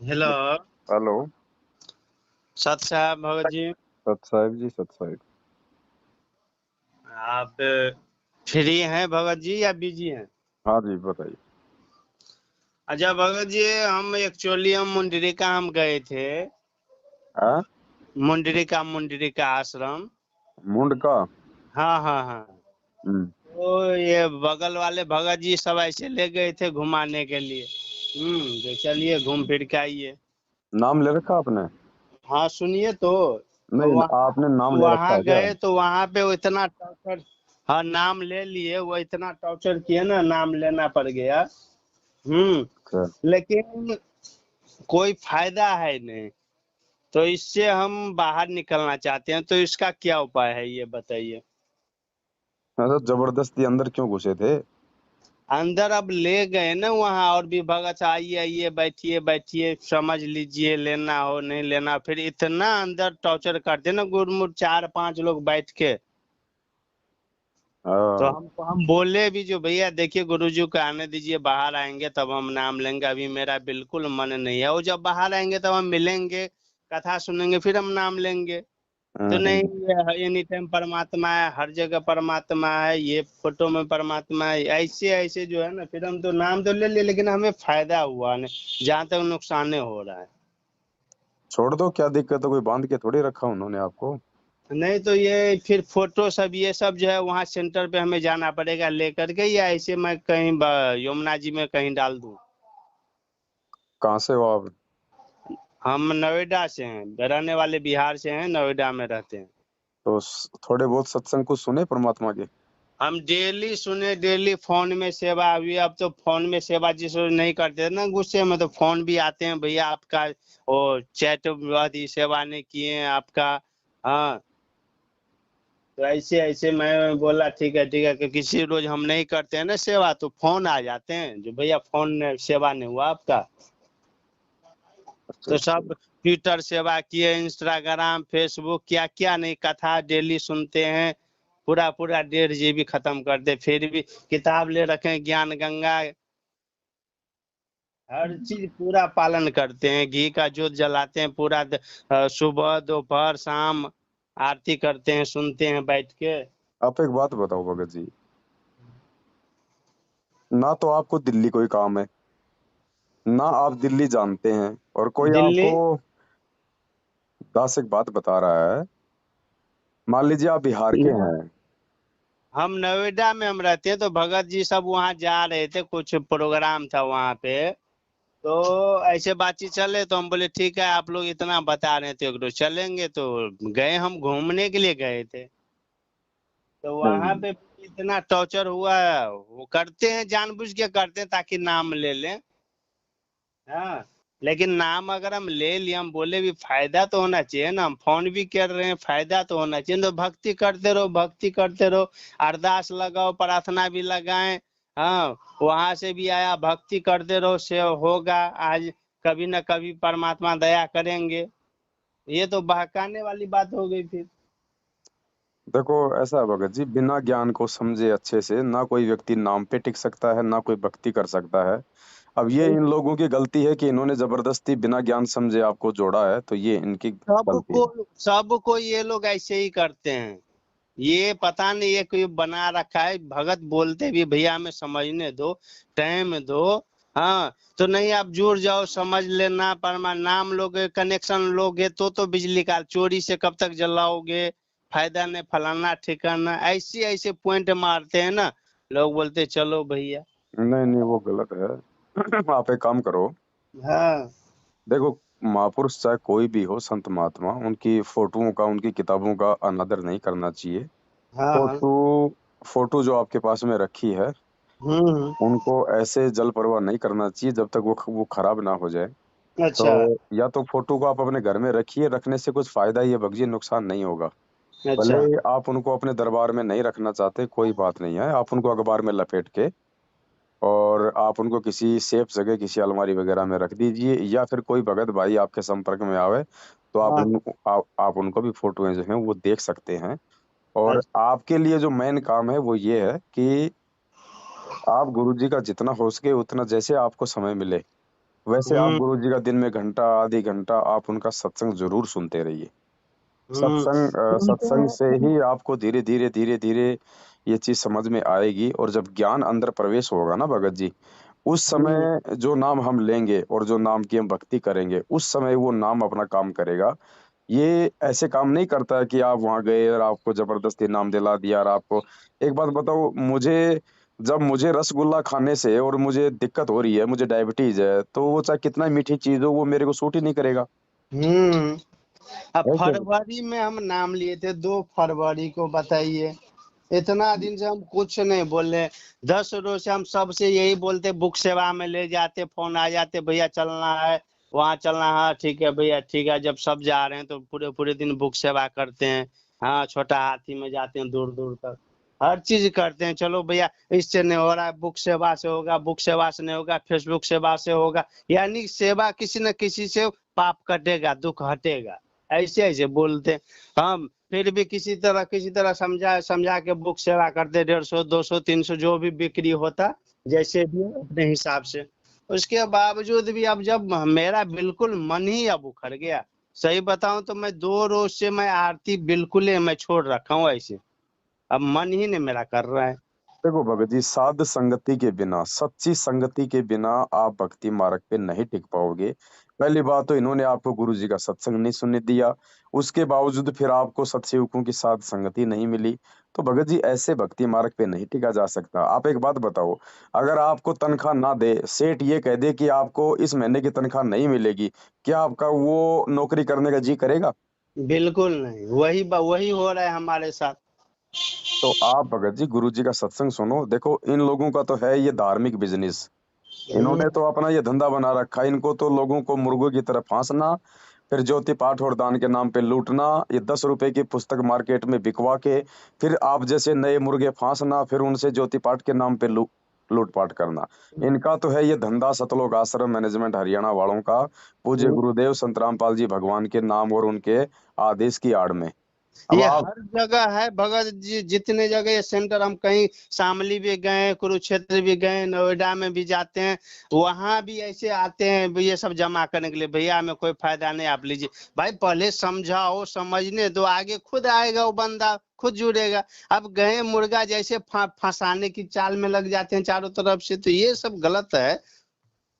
Hello. Hello. सत साहब भगत जी। सत साहिब जी, सत साहिब। आप फ्री हैं भगत जी या बिजी हैं? हाँ जी, बताइए। अच्छा भगत जी, हम एक्चुअली हम मुंडरिका हम गए थे। हाँ। मुंडरिका आश्रम। मुंड का। हाँ हाँ हाँ। हम्म। तो ये बगल वाले भगत जी सब ऐसे ले गए थे घुमाने के लिए। तो चलिए घूम फिर के आइए। नाम ले रखा आपने? हाँ सुनिए तो। नहीं, वहाँ आपने नाम ले रखा वहाँ है क्या? गए तो वहाँ पे वो इतना टॉर्चर। हाँ नाम ले लिए, वो इतना टॉर्चर किए ना, नाम लेना पड़ गया। अच्छा। लेकिन कोई फायदा है नहीं। तो इससे हम बाहर निकलना चाहते हैं, तो इसका क्या उपाय है ये बताइए। अच्छा, जबरदस्ती अंदर क्यों घुसे थे? अंदर अब ले गए ना वहाँ, और भी भगत आइए आइए बैठिए बैठिए समझ लीजिए, लेना हो नहीं लेना, फिर इतना अंदर टॉर्चर करते ना गुरमुट 4-5 लोग बैठ के। तो हाँ। हम बोले भी जो भैया देखिए गुरुजी को आने दीजिए, बाहर आएंगे तब हम नाम लेंगे, अभी मेरा बिल्कुल मन नहीं है। वो जब बाहर आएंगे तब हम मिलेंगे, कथा सुनेंगे, फिर हम नाम लेंगे। तो नहीं, हम्म। ये एनी टाइम परमात्मा है, हर जगह परमात्मा है, ये फोटो में परमात्मा है, ऐसे ऐसे जो है ना, फिर हम तो नाम तो ले लिए लेकिन हमें फायदा हुआ नहीं, जहाँ तक नुकसान हो रहा है। छोड़ दो, क्या दिक्कत है? कोई बांध के थोड़ी रखा उन्होंने आपको। नहीं तो ये फिर फोटो सब ये सब जो है वहाँ सेंटर पे हमें जाना पड़ेगा लेकर के, या ऐसे मैं कहीं यमुना जी में कहीं डाल दूं? कहाँ से हो आप? हम नोएडा से हैं, रहने वाले बिहार से हैं, नोएडा में रहते हैं। तो थोड़े बहुत सत्संग कुछ सुने परमात्मा के? हम डेली सुने, डेली फोन में सेवा, अभी अब तो फोन में सेवा जिस रोज नहीं करते थे ना गुस्से में, तो फोन भी आते हैं, भैया आपका वो चैट वादी सेवा नहीं किए हैं आपका। हाँ। तो ऐसे ऐसे मैं बोला ठीक है कि किसी रोज हम नहीं करते हैं ना सेवा, तो फोन आ जाते हैं जो भैया फोन सेवा नहीं हुआ आपका। अच्छा तो अच्छा। सब ट्विटर सेवा किए, इंस्टाग्राम फेसबुक क्या क्या नहीं, कथा डेली सुनते हैं। पूरा पूरा 1.5 GB खत्म कर दे, फिर भी किताब ले रखे हैं ज्ञान गंगा। हर चीज पूरा पालन करते हैं, घी का जोत जलाते हैं पूरा, सुबह दोपहर शाम आरती करते हैं, सुनते हैं बैठ के। आप एक बात बताओ भगत जी, ना तो आपको दिल्ली कोई काम है, ना आप दिल्ली जानते हैं, और कोई दिल्ली। आपको दास एक बात बता रहा है। मान लीजिए आप बिहार के हैं। हम नोएडा में हम रहते हैं, तो भगत जी सब वहाँ जा रहे थे, कुछ प्रोग्राम था वहाँ पे। तो ऐसे बातचीत चले तो हम बोले ठीक है, आप लोग इतना बता रहे थे तो चलेंगे, तो गए, हम घूमने के लिए गए थे। तो वहां हम्म। पे इतना टॉर्चर हुआ। वो करते हैं जानबूझ के करते हैं ताकि नाम ले लें। हाँ। लेकिन नाम अगर हम ले लिए, हम बोले भी फायदा तो होना चाहिए ना, हम फोन भी कर रहे हैं, फायदा तो होना चाहिए, तो भक्ति करते रहो, भक्ति करते रहो। अरदास लगाओ, प्रार्थना भी लगाएं। हाँ। वहां से भी आया, भक्ति करते रहो, से होगा आज, कभी ना कभी परमात्मा दया करेंगे। ये तो बहकाने वाली बात हो गई फिर। देखो, ऐसा है भगत जी, बिना ज्ञान को समझे अच्छे से ना कोई व्यक्ति नाम पे टिक सकता है, ना कोई भक्ति कर सकता है। अब ये इन लोगों की गलती है कि इन्होंने जबरदस्ती बिना ज्ञान समझे आपको जोड़ा है, तो ये इनकी गलती सबको है। सबको ये लोग ऐसे ही करते हैं। ये पता नहीं ये कोई बना रखा है, भगत बोलते भी भैया हमें समझने दो, टाइम दो। हाँ। तो नहीं, आप जुड़ जाओ, समझ लेना, परमा नाम लोगे, कनेक्शन लोगे तो बिजली का चोरी से कब तक जलाओगे, फायदा नहीं, फलाना ठिकाना, ऐसे ऐसे पॉइंट मारते हैं ना। लोग बोलते चलो भैया। नहीं नहीं, वो गलत है। आप एक काम करो। हाँ देखो, महापुरुष चाहे कोई भी हो, संत महात्मा, उनकी फोटोओं का, उनकी किताबों का अनादर नहीं करना चाहिए। हाँ हाँ। फोटो फोटो जो आपके पास में रखी है, हम्म। उनको ऐसे जल प्रवाह नहीं करना चाहिए जब तक वो खराब ना हो जाए। तो अच्छा या तो फोटो को आप अपने घर में रखिए, रखने से कुछ फायदा ही है भगजी, नुकसान नहीं होगा। भले अच्छा। ही आप उनको अपने दरबार में नहीं रखना चाहते, कोई बात नहीं है, आप उनको अखबार में लपेट के और आप उनको किसी सेफ जगह, किसी अलमारी वगैरह में रख दीजिए, या फिर कोई भगत भाई आपके संपर्क में आवे तो हाँ। आप उनको भी फोटोएं जो हैं वो देख सकते हैं। और अच्छा। आपके लिए जो मेन काम है वो ये है कि आप गुरु जी का जितना हो सके उतना, जैसे आपको समय मिले वैसे आप हम्म गुरुजी का दिन में घंटा आधी घंटा आप उनका सत्संग जरूर सुनते रहिए। हम्म सुनते सत्संग से हैं। ही आपको धीरे धीरे ये चीज समझ में आएगी, और जब ज्ञान अंदर प्रवेश होगा ना भगत जी, उस हम्म समय जो नाम हम लेंगे और जो नाम की हम भक्ति करेंगे, उस समय वो नाम अपना काम करेगा। ये ऐसे काम नहीं करता है कि आप वहां गए और आपको जबरदस्ती नाम दिला दिया। और आपको एक बात बताओ, जब मुझे रसगुल्ला खाने से और मुझे दिक्कत हो रही है, मुझे डायबिटीज है, तो वो चाहे कितना मीठी चीज हो, वो मेरे को सूट ही नहीं करेगा। हम्म अब है क्या? फरवरी में हम नाम लिए थे, 2 फरवरी को, बताइए। इतना दिन से हम कुछ नहीं बोले। 10 रोज से हम सबसे यही बोलते, बुक सेवा में ले जाते, फोन आ जाते, भैया चलना है, वहाँ चलना है, ठीक है भैया ठीक है। जब सब जा रहे हैं तो पूरे पूरे दिन बुक सेवा करते हैं। हाँ, छोटा हाथी में जाते हैं दूर दूर तक, हर चीज करते हैं। चलो भैया, इससे नहीं हो रहा है, बुक सेवा से होगा, बुक सेवा से नहीं होगा, फेसबुक सेवा से होगा। यानी सेवा किसी न किसी से पाप कटेगा, दुख हटेगा, ऐसे ऐसे बोलते हैं। हम फिर भी किसी तरह समझा समझा के बुक सेवा करते, 150, 200, 300 जो भी बिक्री होता, जैसे भी अपने हिसाब से। उसके बावजूद भी अब जब मेरा बिल्कुल मन ही अब उखड़ गया, सही बताऊं तो मैं 2 रोज से मैं आरती बिल्कुल ही मैं छोड़ रखा हूँ ऐसे। अब मन ही नहीं मेरा कर रहा है। देखो भगत जी, साध संगति के बिना, सच्ची संगति के बिना आप भक्ति मार्ग पे नहीं टिक पाओगे। पहली बात तो इन्होंने आपको गुरु जी का सत्संग नहीं सुनने दिया, उसके बावजूद फिर आपको सतसेवकों की साध संगति नहीं मिली। तो भगत जी, ऐसे भक्ति मार्ग पे नहीं टिका जा सकता। आप एक बात बताओ, अगर आपको तनख्वाह ना दे, सेठ ये कह दे कि आपको इस महीने की तनख्वाह नहीं मिलेगी, क्या आपका वो नौकरी करने का जी करेगा? बिल्कुल नहीं, वही हो रहा है हमारे साथ। तो आप भगत जी गुरु जी का सत्संग सुनो। देखो, इन लोगों का तो है ये धार्मिक बिजनेस, हम्म, इन्होंने तो अपना ये धंधा बना रखा है। इनको तो लोगों को मुर्गों की तरह फांसना, फिर ज्योति पाठ और दान के नाम पे लूटना, ये 10 रुपए की पुस्तक मार्केट में बिकवा के फिर आप जैसे नए मुर्गे फांसना, फिर उनसे ज्योति पाठ के नाम पे लूटपाट करना। इनका तो है ये धंधा, सतलोक आश्रम मैनेजमेंट हरियाणा वालों का, पूज्य हम्म। गुरुदेव संत रामपाल जी भगवान के नाम और उनके आदेश की आड़ में। अब ये आप हर जगह है भगत जी, जितने जगह ये सेंटर, हम कहीं शामली भी गए, कुरुक्षेत्र भी गए, नोएडा में भी जाते हैं, वहां भी ऐसे आते हैं ये सब जमा करने के लिए। भैया हमें कोई फायदा नहीं, आप लीजिए। भाई पहले समझाओ, समझने दो, आगे खुद आएगा वो बंदा, खुद जुड़ेगा। अब गए मुर्गा जैसे फंसाने की चाल में लग जाते हैं चारों तरफ से, तो ये सब गलत है।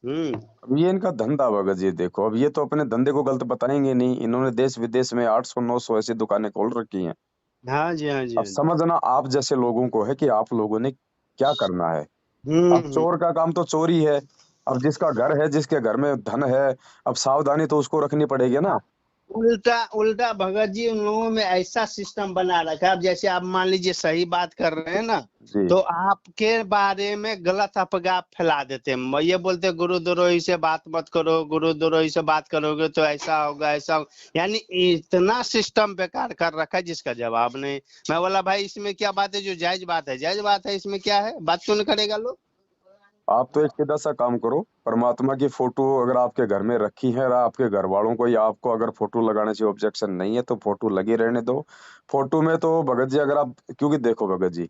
हम्म अब ये इनका धंधा भगत जी, देखो अब ये तो अपने धंधे को गलत बताएंगे नहीं। इन्होंने देश विदेश में 800 900 ऐसी दुकानें खोल रखी हैं। हाँ जी, हाँ जी, अब हाँ जी। समझना आप जैसे लोगों को है कि आप लोगों ने क्या करना है। अब हम्म चोर का काम तो चोरी है। अब जिसका घर है, जिसके घर में धन है, अब सावधानी तो उसको रखनी पड़ेगी ना। उल्टा उल्टा भगत जी, उन लोगों में ऐसा सिस्टम बना रखा है। अब जैसे आप मान लीजिए सही बात कर रहे हैं ना, जी। तो आपके बारे में गलत अफवाह फैला देते हैं। ये बोलते हैं गुरुद्रोही से बात मत करो, गुरुद्रोही से बात करोगे तो ऐसा होगा, ऐसा होगा। यानी इतना सिस्टम बेकार कर रखा है जिसका जवाब नहीं। मैं बोला भाई इसमें क्या बात है, जो जायज बात है जायज बात है, इसमें क्या है, बात क्यों नहीं करेगा लोग। आप तो एक सीधा सा काम करो, परमात्मा की फोटो अगर आपके घर में रखी है और आपके घर वालों को या आपको अगर फोटो लगाने से ऑब्जेक्शन नहीं है, तो फोटो लगी रहने दो। फोटो में तो भगत जी अगर आप, क्योंकि देखो भगत जी,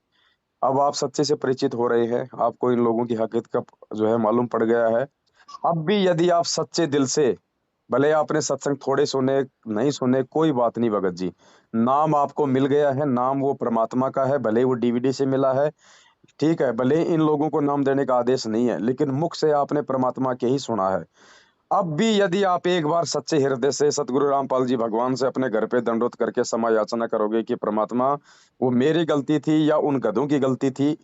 अब आप सच्चे से परिचित हो रहे हैं, आपको इन लोगों की हकीकत का जो है मालूम पड़ गया है। अब भी यदि आप सच्चे दिल से, भले आपने सत्संग थोड़े सुने, नहीं सुने, कोई बात नहीं भगत जी, नाम आपको मिल गया है, नाम वो परमात्मा का है, भले वो डीवीडी से मिला है, ठीक है, भले इन लोगों को नाम देने का आदेश नहीं है, लेकिन मुख से आपने परमात्मा के ही सुना है। अब भी यदि आप एक बार सच्चे हृदय से सतगुरु रामपाल जी भगवान से अपने घर पे दंडोत करके क्षमा याचना करोगे कि परमात्मा, वो मेरी गलती थी या उन गधों की गलती थी,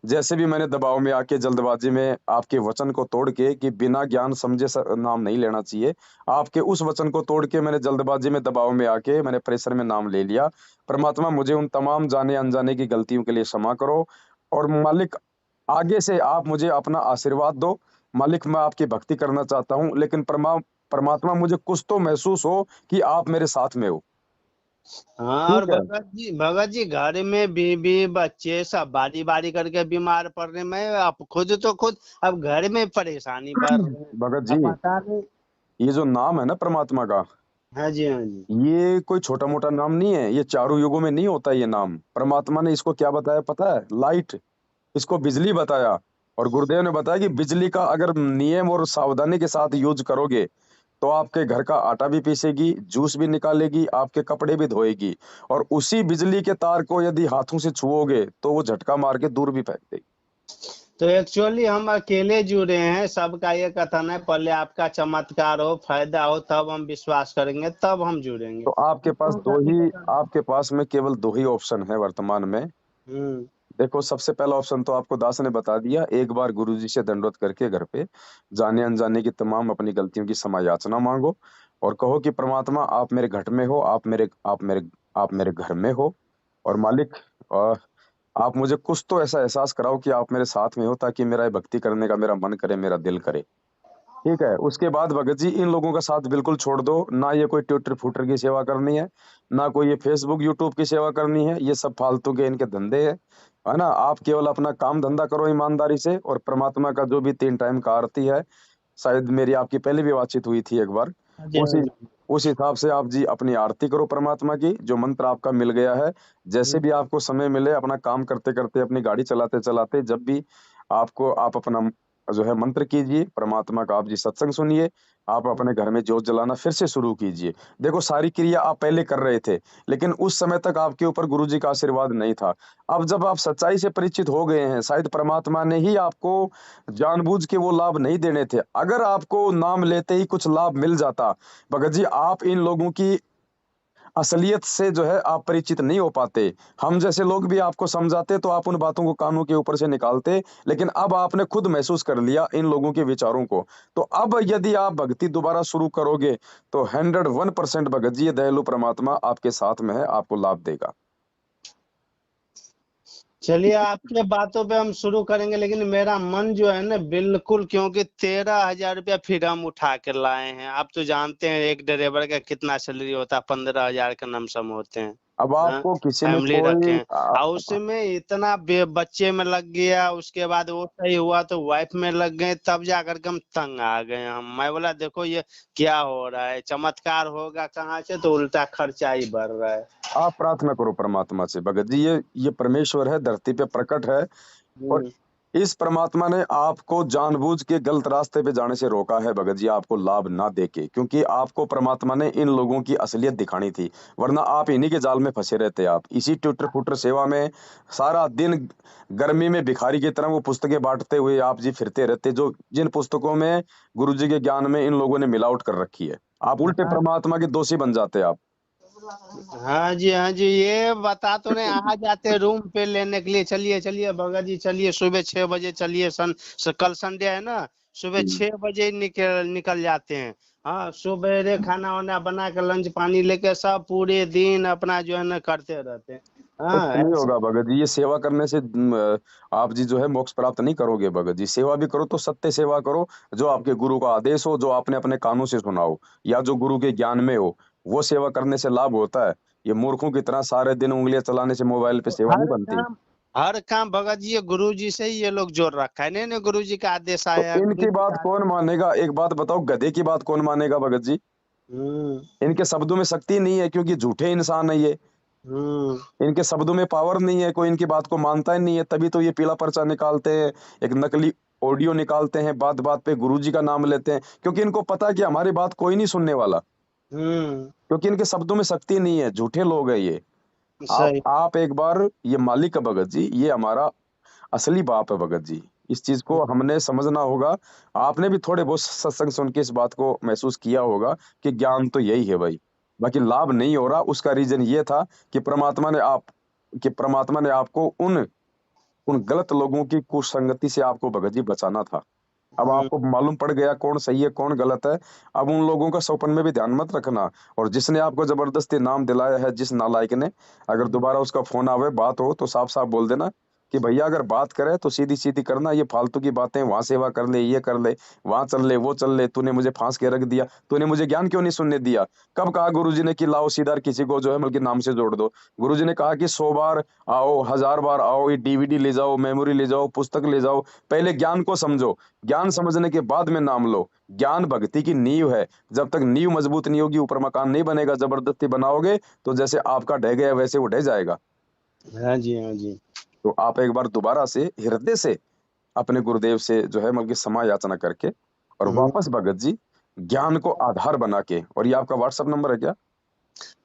जैसे भी मैंने दबाव में आके जल्दबाजी में आपके वचन को तोड़ के कि बिना ज्ञान समझे नाम नहीं लेना चाहिए, आपके उस वचन को तोड़ के मैंने जल्दबाजी में दबाव में आके मैंने प्रेशर में नाम ले लिया। परमात्मा, मुझे उन तमाम जाने अनजाने की गलतियों के लिए क्षमा करो। और मालिक, आगे से आप मुझे अपना आशीर्वाद दो। मालिक, मैं आपकी भक्ति करना चाहता हूँ, लेकिन परमात्मा, मुझे कुछ तो महसूस हो कि आप मेरे साथ में हो। हाँ, और ठीक है। भगत जी घर में बीवी बच्चे सब बारी बारी करके बीमार पड़ रहे हैं। मैं अब खुद अब घर में परेशानी बढ़ रही है। भगत अब जी, पता नहीं। ये जो नाम है ना परमात्मा का, हाँ जी, हाँ जी। ये कोई छोटा मोटा नाम नहीं है। ये चारों युगों में नहीं होता ये नाम। परमात्मा ने इसको क्या बताया पता है? लाइट। इसको बिजली बताया। और गुरुदेव ने बताया कि बिजली का अगर नियम और सावधानी के साथ यूज करोगे तो आपके घर का आटा भी पीसेगी, जूस भी निकालेगी, आपके कपड़े भी धोएगी, और उसी बिजली के तार को यदि हाथों से छुओगे तो वो झटका मार के दूर भी फेंक देगी। तो एक्चुअली हम अकेले जुड़े हैं, सबका ये कथन है पहले आपका चमत्कार हो, फायदा हो, तब हम विश्वास करेंगे, तब हम जुड़ेंगे। तो आपके पास में केवल दो ही ऑप्शन है वर्तमान में। हम्म। देखो, सबसे पहला ऑप्शन तो आपको दास ने बता दिया, एक बार गुरुजी से दंडवत करके घर पे जाने अनजाने की तमाम अपनी गलतियों की क्षमा याचना मांगो और कहो कि परमात्मा, आप मेरे घर में हो, आप मेरे घर में हो, और मालिक, अ, आप मुझे कुछ तो ऐसा एहसास कराओ कि आप मेरे साथ में हो, ताकि मेरा ये भक्ति करने का मेरा मन करे, मेरा दिल करे। ठीक है, उसके बाद भगत जी इन लोगों का साथ बिल्कुल छोड़ दो, ना ये कोई ट्विटर फूटर की सेवा करनी है, ना कोई ये फेसबुक यूट्यूब की सेवा करनी है, ये सब फालतू के इनके धंधे है ना। आप केवल अपना काम धंधा करो ईमानदारी से, और परमात्मा का जो भी 3 टाइम का आरती है, शायद मेरी आपकी पहले भी बातचीत हुई थी एक बार, हाँ जी, हाँ उसी जी। उस हिसाब से आप जी अपनी आरती करो परमात्मा की, जो मंत्र आपका मिल गया है। जैसे भी आपको समय मिले, अपना काम करते करते, अपनी गाड़ी चलाते चलाते, जब भी आप अपना जो है मंत्र कीजिए परमात्मा का, आप जी सत्संग सुनिए, आप अपने घर में जोत जलाना फिर से शुरू कीजिए। देखो, सारी क्रिया आप पहले कर रहे थे, लेकिन उस समय तक आपके ऊपर गुरुजी का आशीर्वाद नहीं था। अब जब आप सच्चाई से परिचित हो गए हैं, शायद परमात्मा ने ही आपको जानबूझ के वो लाभ नहीं देने थे। अगर आपको नाम लेते ही कुछ लाभ मिल जाता, भगत जी, आप इन लोगों की असलियत से जो है आप परिचित नहीं हो पाते। हम जैसे लोग भी आपको समझाते तो आप उन बातों को कानों के ऊपर से निकालते, लेकिन अब आपने खुद महसूस कर लिया इन लोगों के विचारों को। तो अब यदि आप भक्ति दोबारा शुरू करोगे तो 101% भगत जी, ये दयालु परमात्मा आपके साथ में है, आपको लाभ देगा। चलिए, आपके बातों पे हम शुरू करेंगे, लेकिन मेरा मन जो है ना बिल्कुल, क्योंकि 13,000 रुपया फिर हम उठा के लाए हैं। आप तो जानते हैं एक ड्राइवर का कितना सैलरी होता है, 15,000 का लमसम होते हैं। अब हाँ, आपको किसी ने फैमिली रखे कोई हैं, और उसमें इतना बच्चे में लग गया, उसके बाद वो सही हुआ तो वाइफ में लग गए, तब जाकर के हम तंग आ गए। हम मैं बोला देखो ये क्या हो रहा है, चमत्कार होगा कहाँ से, तो उल्टा खर्चा ही बढ़ रहा है। आप प्रार्थना करो परमात्मा से भगत जी, ये परमेश्वर है, धरती पे प्रकट है, और हम्म। इस परमात्मा ने आपको जानबूझ के गलत रास्ते पे जाने से रोका है भगत जी, आपको लाभ ना देके, क्योंकि आपको परमात्मा ने इन लोगों की असलियत दिखानी थी, वरना आप इन्हीं के जाल में फंसे रहते। आप इसी ट्विटर फुटर सेवा में सारा दिन गर्मी में भिखारी की तरह वो पुस्तकें बांटते हुए आप जी फिरते रहते, जो जिन पुस्तकों में गुरु जी के ज्ञान में इन लोगों ने मिलावट कर रखी है। आप उल्टे परमात्मा के दोषी बन जाते आप। हाँ जी, हाँ जी, ये बता तो नहीं, आ जाते हैं रूम पे लेने के लिए, चलिए चलिए भगत जी, चलिए सुबह 6 बजे चलिए, कल संडे है ना, सुबह 6 बजे निकल निकल जाते हैं। हाँ, सुबह खाना वाना बना के लंच पानी लेके सब पूरे दिन अपना जो है ना करते रहते हैं। कुछ हाँ, नहीं ऐसे। होगा भगत जी, ये सेवा करने से आप जी जो है मोक्ष प्राप्त नहीं करोगे भगत जी। सेवा भी करो तो सत्य सेवा करो, जो आपके गुरु का आदेश हो, जो आपने अपने कानों से सुना हो, या जो गुरु के ज्ञान में हो, वो सेवा करने से लाभ होता है। ये मूर्खों की तरह सारे दिन उंगलियां चलाने से मोबाइल पे सेवा नहीं हर बनती। काम हर काम भगत जी, ये गुरु जी से ही ये लोग जोड़ रखा है। नहीं नहीं, गुरु जी का आदेश तो आया, गुरु इनकी जी बात का। कौन मानेगा? एक बात बताओ, गधे की बात कौन मानेगा भगत जी? हम्म। इनके शब्दों में शक्ति नहीं है, क्योंकि झूठे इंसान है ये। हम्म। इनके शब्दों में पावर नहीं है, कोई इनकी बात को मानता ही नहीं है, तभी तो ये पीला पर्चा निकालते हैं, एक नकली ऑडियो निकालते हैं, बात बात पे गुरुजी का नाम लेते हैं, क्योंकि इनको पता है कि हमारी बात कोई नहीं सुनने वाला, हम्म। क्योंकि इनके शब्दों में शक्ति नहीं है, झूठे लोग हैं ये। सही। आप एक बार, ये मालिक है भगत जी, ये हमारा असली बाप है भगत जी, इस चीज को हमने समझना होगा। आपने भी थोड़े बहुत सत्संग सुन के इस बात को महसूस किया होगा कि ज्ञान तो यही है भाई, बाकी लाभ नहीं हो रहा। उसका रीजन ये था कि परमात्मा ने आपको उन उन गलत लोगों की कुसंगति से आपको भगत जी बचाना था। अब हम्म। आपको मालूम पड़ गया कौन सही है कौन गलत है। अब उन लोगों का सपन में भी ध्यान मत रखना, और जिसने आपको जबरदस्ती नाम दिलाया है, जिस नालायक ने, अगर दोबारा उसका फोन आवे, बात हो, तो साफ साफ बोल देना कि भैया अगर बात करे तो सीधी सीधी करना, ये फालतू की बातें, वहां सेवा कर ले, ये कर ले, वहां चल ले, वो चल ले, तूने मुझे फांस के रख दिया, तूने मुझे ज्ञान क्यों नहीं सुनने दिया? कब कहा गुरुजी ने कि लाओ सीधा किसी को जो है बल्कि नाम से जोड़ दो? गुरुजी ने कहा कि 100 बार आओ, 1000 बार आओ, ये डीवीडी ले जाओ, मेमोरी ले जाओ, पुस्तक ले जाओ, पहले ज्ञान को समझो, ज्ञान समझने के बाद में नाम लो। ज्ञान भक्ति की नींव है, जब तक नींव मजबूत नहीं होगी ऊपर मकान नहीं बनेगा। जबरदस्ती बनाओगे तो जैसे आपका ढह गया वैसे वो ढह जाएगा। हाँ जी, हाँ जी। तो आप एक बार दोबारा से हृदय से अपने गुरुदेव से जो है मतलब कि क्षमा याचना करके और वापस भगत जी ज्ञान को आधार बना के। और ये आपका व्हाट्सएप नंबर है क्या?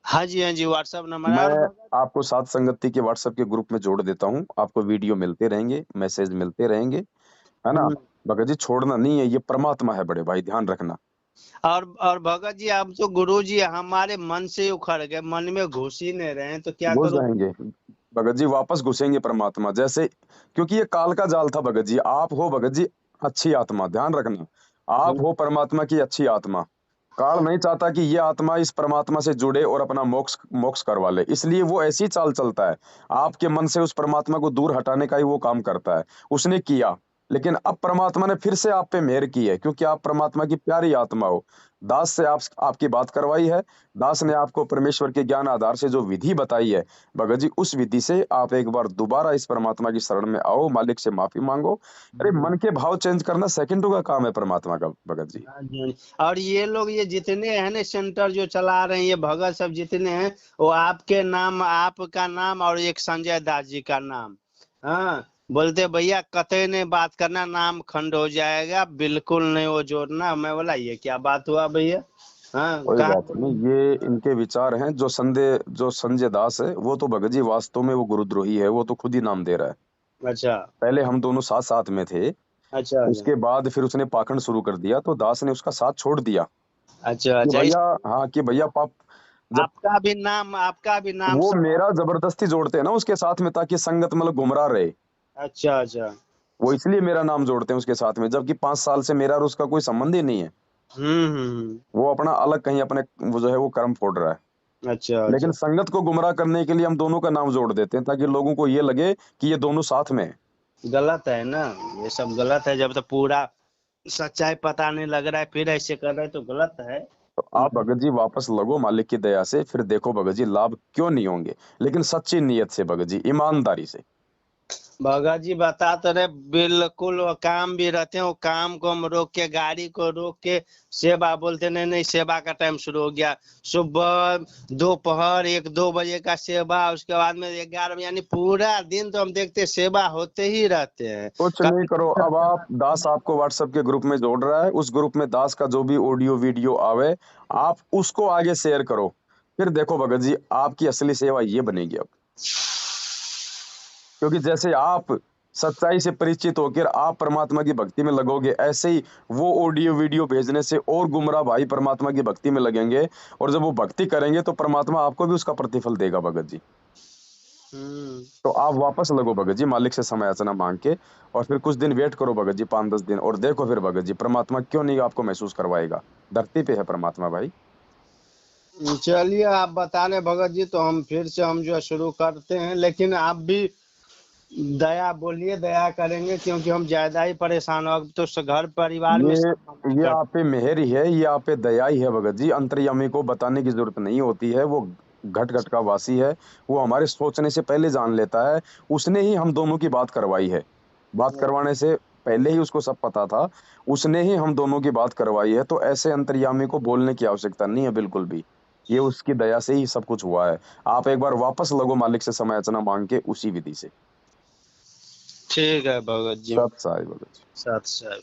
हाँ जी, व्हाट्सएप नंबर है। और मैं आपको साथ संगति के व्हाट्सएप के ग्रुप में जोड़ देता हूँ, आपको वीडियो मिलते रहेंगे, मैसेज मिलते रहेंगे, है ना? भगत जी छोड़ना नहीं है, ये परमात्मा है बड़े भाई, ध्यान रखना। और भगत जी आप तो गुरु जी हमारे मन से उखड़ गए, मन में घुस ही नहीं रहे हैं, तो क्या घुस करूं? जाएंगे भगत जी, वापस घुसेंगे परमात्मा जैसे, क्योंकि ये काल का जाल था भगत जी। आप हो भगत जी अच्छी आत्मा, ध्यान रखना, आप हो परमात्मा की अच्छी आत्मा। काल नहीं चाहता कि ये आत्मा इस परमात्मा से जुड़े और अपना मोक्ष मोक्ष करवा ले, इसलिए वो ऐसी चाल चलता है, आपके मन से उस परमात्मा को दूर हटाने का ही वो काम करता है। उसने किया, लेकिन अब परमात्मा ने फिर से आप पे मेहर की है, क्योंकि आप परमात्मा की प्यारी आत्मा हो। दास से आपकी बात करवाई है, दास ने आपको परमेश्वर के ज्ञान आधार से जो विधि बताई है भगत जी, उस विधि से आप एक बार दोबारा इस परमात्मा की शरण में आओ, मालिक से माफी मांगो। अरे मन के भाव चेंज करना सेकंडों का काम है परमात्मा का भगत जी। हाँ जी। और ये लोग ये जितने हैं ना सेंटर जो चला रहे हैं, ये भगत सब जितने हैं, वो आपके नाम, आपका नाम और एक संजय दास जी का नाम, हाँ, बोलते भैया कतई नहीं बात करना, नाम खंड हो जाएगा, बिल्कुल नहीं वो जोड़ना। मैं बोला ये क्या बात हुआ भैया? हाँ, कोई कहा बात नहीं, ये इनके विचार हैं। जो संजय दास है वो तो भगत जी वास्तव में वो गुरुद्रोही है, वो तो खुद ही नाम दे रहा है। अच्छा पहले हम दोनों साथ साथ में थे, अच्छा उसके बाद फिर उसने पाखंड शुरू कर दिया, तो दास ने उसका साथ छोड़ दिया अच्छा कि अच्छा। भैया, हाँ कि भैया पाप, जब आपका भी नाम वो सब। मेरा जबरदस्ती जोड़ते हैं ना उसके साथ में, ताकि संगत मतलब गुमराह रहे, अच्छा अच्छा। वो इसलिए मेरा नाम जोड़ते हैं उसके साथ में, जबकि 5 साल से मेरा और उसका कोई संबंध ही नहीं है। हम्म। वो अपना अलग कहीं अपने वो जो है वो कर्म फोड़ रहा है, अच्छा लेकिन अच्छा। संगत को गुमराह करने के लिए हम दोनों का नाम जोड़ देते हैं, ताकि लोगों को ये लगे कि ये दोनों साथ में है। गलत है ना, ये सब गलत है। जब तक पूरा सच्चाई पता नहीं लग रहा है फिर ऐसे कर रहे हैं तो गलत है। तो आप भगत जी वापस लगो मालिक की दया से, फिर देखो भगत जी लाभ क्यों नहीं होंगे, लेकिन सच्ची नीयत से भगत जी, ईमानदारी से। भगत जी बता तो रहे, बिल्कुल वो काम भी रहते हैं, वो काम को हम रोक के, गाड़ी को रोक के सेवा बोलते, नहीं नहीं सेवा का टाइम शुरू हो गया, सुबह दोपहर 1-2 बजे का सेवा, उसके बाद में 11 यानी पूरा दिन तो हम देखते सेवा होते ही रहते हैं। कुछ नहीं करो, अब आप दास आपको व्हाट्सएप के ग्रुप में जोड़ रहा है, उस ग्रुप में दास का जो भी ऑडियो वीडियो आवे, आप उसको आगे शेयर करो, फिर देखो भगत जी आपकी असली सेवा ये बनेगी अब। क्योंकि जैसे आप सच्चाई से परिचित होकर आप परमात्मा की भक्ति में लगोगे, ऐसे ही वो ऑडियो वीडियो भेजने से और गुमराह भाई परमात्मा की भक्ति में लगेंगे, और जब वो भक्ति करेंगे तो परमात्मा आपको भी उसका प्रतिफल देगा भगत जी। हम्म। तो आप वापस लगो भगत जी मालिक से समय याचना मांग के, और फिर कुछ दिन वेट करो भगत जी, 5-10 दिन, और देखो फिर भगत जी परमात्मा क्यों नहीं आपको महसूस करवाएगा। धरती पे है परमात्मा भाई। चलिए आप बता रहे भगत जी, तो हम फिर से हम जो है शुरू करते हैं, लेकिन आप भी दया बोलिए, दया करेंगे, क्योंकि हम ज्यादा ही परेशान हो, अब तो घर परिवार में ये सब मना ये कर। आप पे मेहर ही है, ये आप पे दया ही है भगत जी। अंतर्यामी को बताने की जरूरत नहीं होती है, वो घट घट का वासी है, वो हमारे सोचने से पहले जान लेता है। उसने ही हम दोनों की बात करवाई है, बात करवाने से पहले ही उसको सब पता था, उसने ही हम दोनों की बात करवाई है। तो ऐसे अंतर्यामी को बोलने की आवश्यकता नहीं है बिल्कुल भी, ये उसकी दया से ही सब कुछ हुआ है। आप एक बार वापस लगो मालिक से समय याचना मांग के उसी विधि से। ठीक है भगत जी। सत साई भगत जी। सत श्री